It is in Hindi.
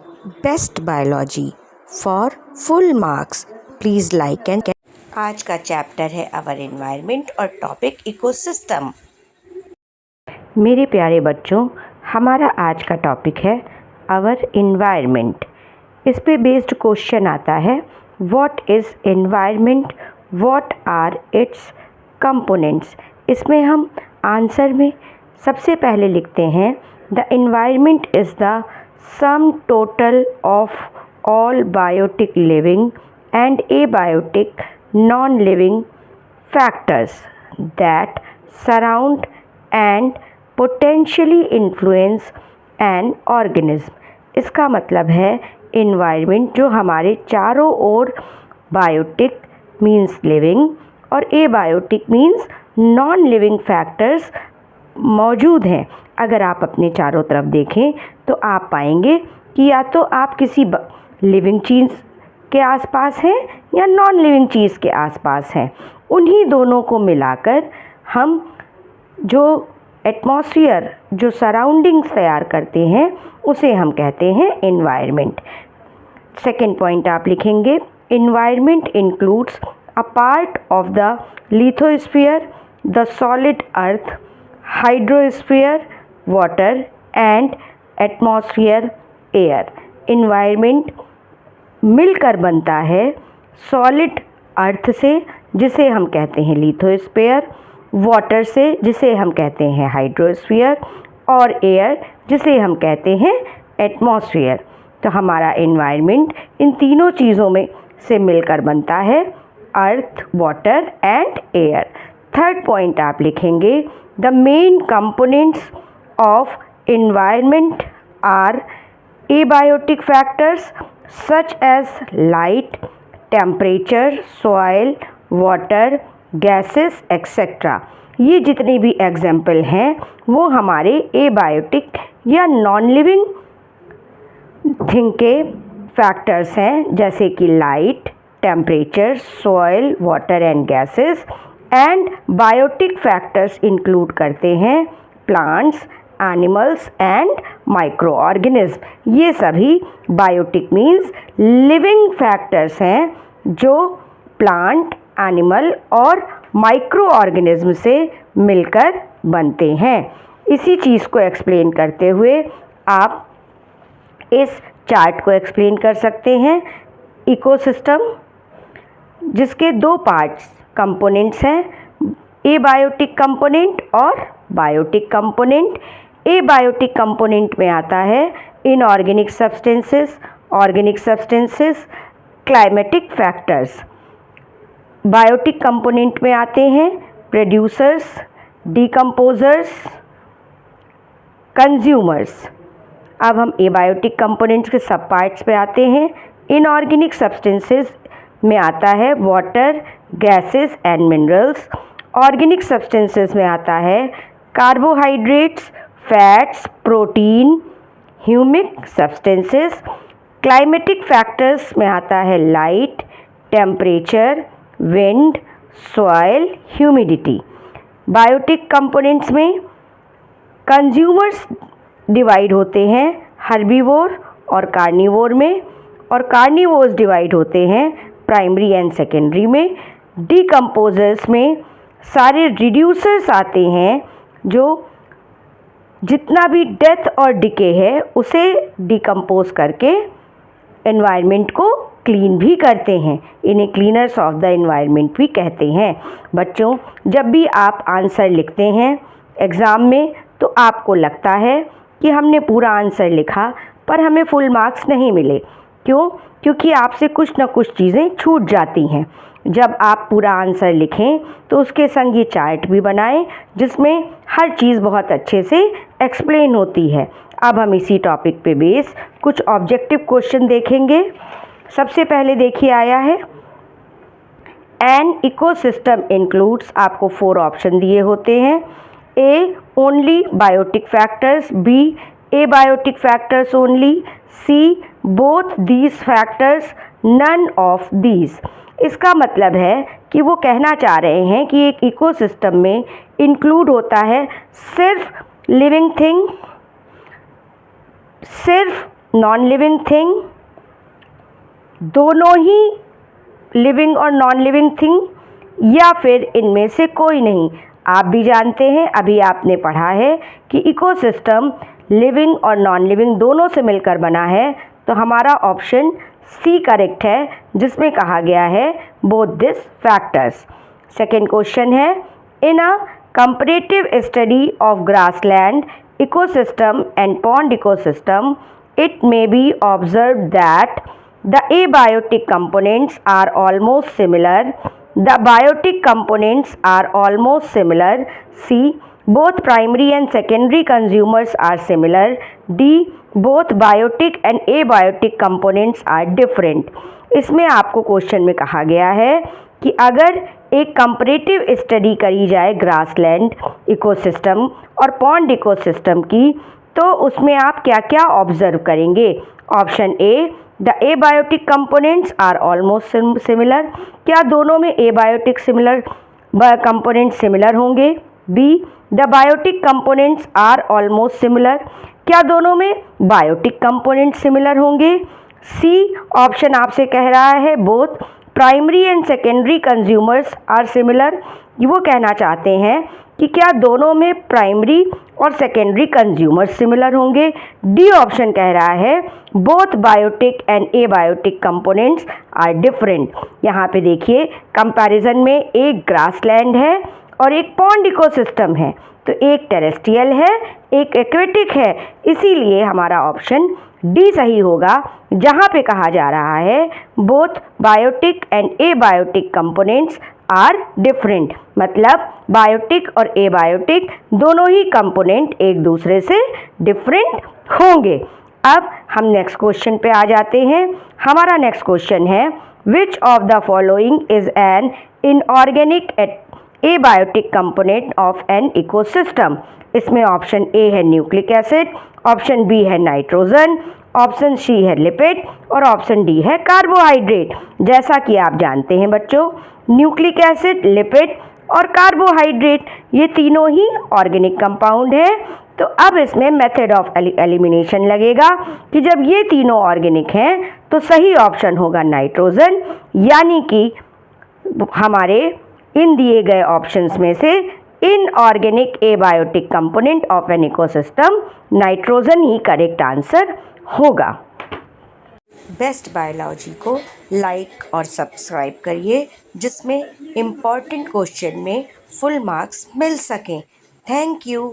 Best biology for full marks please like and. आज का चैप्टर है आवर एनवायरनमेंट और टॉपिक इकोसिस्टम। मेरे प्यारे बच्चों, हमारा आज का टॉपिक है आवर एनवायरनमेंट। इस पे बेस्ड क्वेश्चन आता है what is environment, what are its components. इसमें हम आंसर में सबसे पहले लिखते हैं the environment is the sum total of all biotic living and abiotic non-living factors that surround and potentially influence an organism। इसका मतलब है environment जो हमारे चारों ओर biotic means living और abiotic means non-living factors मौजूद हैं। अगर आप अपने चारों तरफ देखें तो आप पाएंगे कि या तो आप किसी लिविंग चीज़ के आसपास हैं या नॉन लिविंग चीज़ के आसपास हैं। उन्हीं दोनों को मिलाकर हम जो एटमॉस्फेयर, जो सराउंडिंग्स तैयार करते हैं, उसे हम कहते हैं एनवायरनमेंट। सेकेंड पॉइंट आप लिखेंगे environment includes a part of the lithosphere, the solid earth, hydrosphere, water and atmosphere air. Environment मिलकर बनता है सॉलिड अर्थ से जिसे हम कहते हैं लिथोस्फीयर, वाटर से जिसे हम कहते हैं हाइड्रोस्फीयर और एयर जिसे हम कहते हैं एटमॉस्फेयर। तो हमारा एनवायरनमेंट इन तीनों चीज़ों में से मिलकर बनता है earth, water and air. Third point आप लिखेंगे the main components of environment are abiotic factors such as light, temperature, soil, water, gases etc। ये जितने भी एग्जाम्पल हैं वो हमारे एबायोटिक या नॉन लिविंग थिंग के फैक्टर्स हैं, जैसे कि light, temperature, soil, water and gases. And biotic factors include करते हैं plants, animals and microorganism. ये सभी बायोटिक मीन्स लिविंग फैक्टर्स हैं जो प्लांट, एनिमल और माइक्रो ऑर्गेनिज्म से मिलकर बनते हैं। इसी चीज़ को एक्सप्लेन करते हुए आप इस चार्ट को एक्सप्लेन कर सकते हैं। इकोसिस्टम जिसके दो पार्ट्स कंपोनेंट्स हैं, एबायोटिक कंपोनेंट और बायोटिक कंपोनेंट। एबायोटिक कंपोनेंट में आता है inorganic substances, organic substances, climatic factors. Biotic component में आते हैं प्रोड्यूसर्स, डिकम्पोजर्स, कंज्यूमर्स। अब हम एबायोटिक कंपोनेंट्स के सब पार्ट्स पे आते हैं। इनऑर्गेनिक सब्सटेंसेस में आता है water, gases and minerals. Organic substances में आता है carbohydrates, fats, protein, humic substances. Climatic factors में आता है light, temperature, wind, soil, humidity. Biotic components में कंज्यूमर्स डिवाइड होते हैं हर्बीवोर और कार्निवोर में, और कार्निवोर्स डिवाइड होते हैं प्राइमरी एंड सेकेंडरी में। डिकम्पोजर्स में सारे रिड्यूसर्स आते हैं जो जितना भी डेथ और डिके है उसे डिकम्पोज करके एनवायरनमेंट को क्लीन भी करते हैं। इन्हें क्लीनर्स ऑफ द एनवायरनमेंट भी कहते हैं। बच्चों, जब भी आप आंसर लिखते हैं एग्ज़ाम में तो आपको लगता है कि हमने पूरा आंसर लिखा पर हमें फुल मार्क्स नहीं मिले। क्यों? क्योंकि आपसे कुछ ना कुछ चीज़ें छूट जाती हैं। जब आप पूरा आंसर लिखें तो उसके संग ये चार्ट भी बनाएं जिसमें हर चीज़ बहुत अच्छे से एक्सप्लेन होती है। अब हम इसी टॉपिक पे बेस कुछ ऑब्जेक्टिव क्वेश्चन देखेंगे। सबसे पहले देखिए आया है एन इकोसिस्टम इंक्लूड्स, आपको 4 ऑप्शन दिए होते हैं। A only biotic factors, B abiotic factors only, C both these factors, none of these. इसका मतलब है कि वो कहना चाह रहे हैं कि एक इकोसिस्टम में इंक्लूड होता है सिर्फ लिविंग थिंग, सिर्फ नॉन लिविंग थिंग, दोनों ही लिविंग और नॉन लिविंग थिंग, या फिर इनमें से कोई नहीं। आप भी जानते हैं, अभी आपने पढ़ा है कि इकोसिस्टम लिविंग और नॉन लिविंग दोनों से मिलकर बना है, तो हमारा ऑप्शन सी करेक्ट है, जिसमें कहा गया है both this factors. Second question है, in a comparative study of grassland ecosystem and pond ecosystem, it may be observed that the abiotic components are almost similar. The biotic components are almost similar. C. Both primary and secondary consumers are similar. D. Both biotic and abiotic components are different. इसमें आपको क्वेश्चन में कहा गया है कि अगर एक कंपैरेटिव स्टडी करी जाए ग्रासलैंड इकोसिस्टम और पॉन्ड इकोसिस्टम की, तो उसमें आप क्या क्या ऑब्जर्व करेंगे। Option A, the abiotic components are almost similar, क्या दोनों में एबायोटिक कंपोनेंट सिमिलर होंगे। B, the biotic components are almost similar, क्या दोनों में बायोटिक कंपोनेंट सिमिलर होंगे। सी ऑप्शन आपसे कह रहा है both primary and secondary consumers are similar, वो कहना चाहते हैं कि क्या दोनों में प्राइमरी और सेकेंडरी कंज्यूमर सिमिलर होंगे। डी ऑप्शन कह रहा है both biotic and abiotic components are different. यहाँ पे देखिए कंपैरिजन में एक ग्रासलैंड है और एक पॉन्ड इकोसिस्टम है, तो एक टेरेस्ट्रियल है एक एक्वेटिक है, इसीलिए हमारा ऑप्शन डी सही होगा, जहाँ पे कहा जा रहा है both biotic and abiotic components are different, मतलब बायोटिक और एबायोटिक दोनों ही कंपोनेंट एक दूसरे से डिफरेंट होंगे। अब हम नेक्स्ट क्वेश्चन पे आ जाते हैं। हमारा नेक्स्ट क्वेश्चन है, which of the following is an inorganic abiotic component of an ecosystem. इसमें ऑप्शन ए है न्यूक्लिक एसिड, ऑप्शन बी है नाइट्रोजन, ऑप्शन सी है लिपिड और ऑप्शन डी है कार्बोहाइड्रेट। जैसा कि आप जानते हैं बच्चों, न्यूक्लिक एसिड, लिपिड और कार्बोहाइड्रेट ये तीनों ही ऑर्गेनिक कंपाउंड है। तो अब इसमें मेथड ऑफ एलिमिनेशन लगेगा कि जब ये तीनों ऑर्गेनिक हैं तो सही ऑप्शन होगा नाइट्रोजन, यानी कि हमारे इन दिए गए ऑप्शंस में से inorganic abiotic component of an ecosystem nitrogen he correct answer होगा। बेस्ट बायोलॉजी को लाइक और सब्सक्राइब करिए, जिसमें इम्पॉर्टेंट क्वेश्चन में फुल मार्क्स मिल सकें। Thank you.